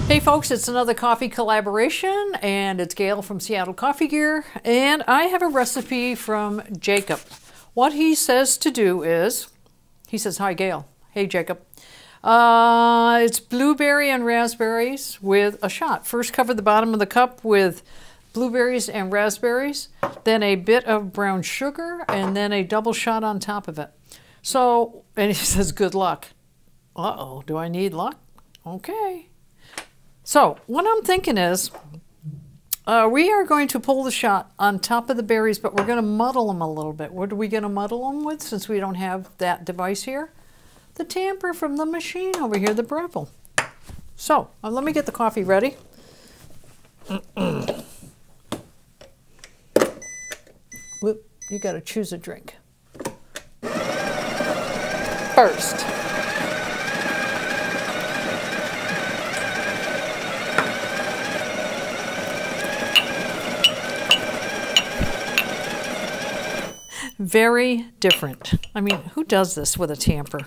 Hey folks, it's another coffee collaboration, and it's Gail from Seattle Coffee Gear, and I have a recipe from Jacob. What he says to do is, he says, hi Gail. Hey Jacob. It's blueberry and raspberries with a shot. First cover the bottom of the cup with blueberries and raspberries, then a bit of brown sugar, and then a double shot on top of it. So, and he says, good luck. Uh-oh, do I need luck? Okay. So what I'm thinking is we are going to pull the shot on top of the berries, but we're going to muddle them a little bit. What are we going to muddle them with since we don't have that device here? The tamper from the machine over here, the Breville. So let me get the coffee ready. Whoop, you got to choose a drink. First. Very different. I mean, who does this with a tamper?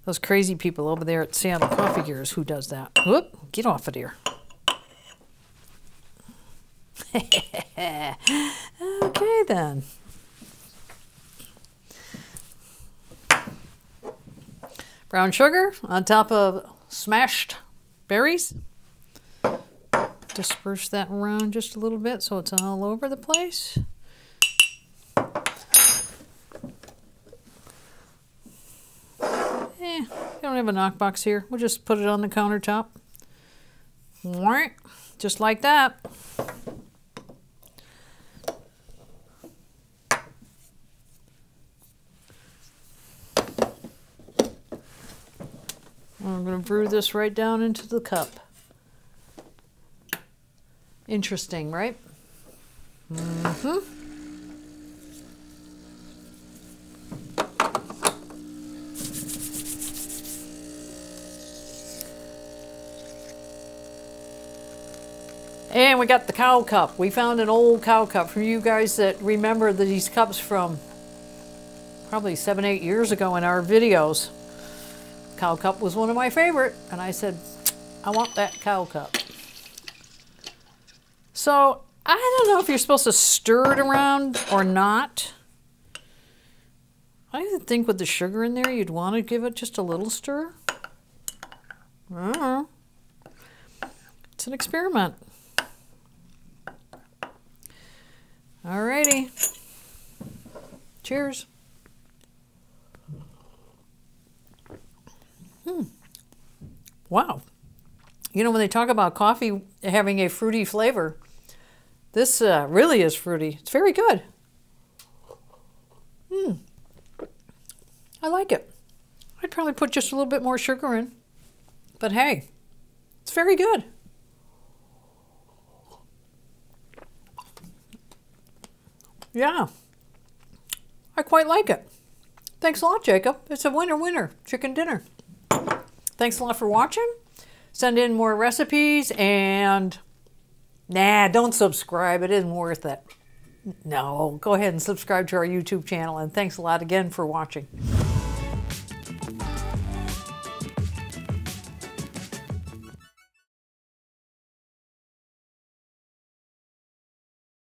Those crazy people over there at Seattle Coffee Gears, who does that? Whoop, get off of here. Okay then. Brown sugar on top of smashed berries. Disperse that around just a little bit so it's all over the place. We don't have a knockbox here. We'll just put it on the countertop. Just like that. I'm going to brew this right down into the cup. Interesting, right? Mm-hmm. And we got the cow cup. We found an old cow cup. For you guys that remember these cups from probably 7, 8 years ago in our videos, cow cup was one of my favorite. And I said, I want that cow cup. So I don't know if you're supposed to stir it around or not. I even think with the sugar in there, you'd want to give it just a little stir. I don't know. It's an experiment. Alrighty. Cheers. Wow. You know, when they talk about coffee having a fruity flavor, this really is fruity. It's very good. I like it. I'd probably put just a little bit more sugar in. But hey, it's very good. Yeah, I quite like it. Thanks a lot, Jacob. It's a winner-winner chicken dinner. Thanks a lot for watching. Send in more recipes and don't subscribe. It isn't worth it. No, go ahead and subscribe to our YouTube channel, and thanks a lot again for watching.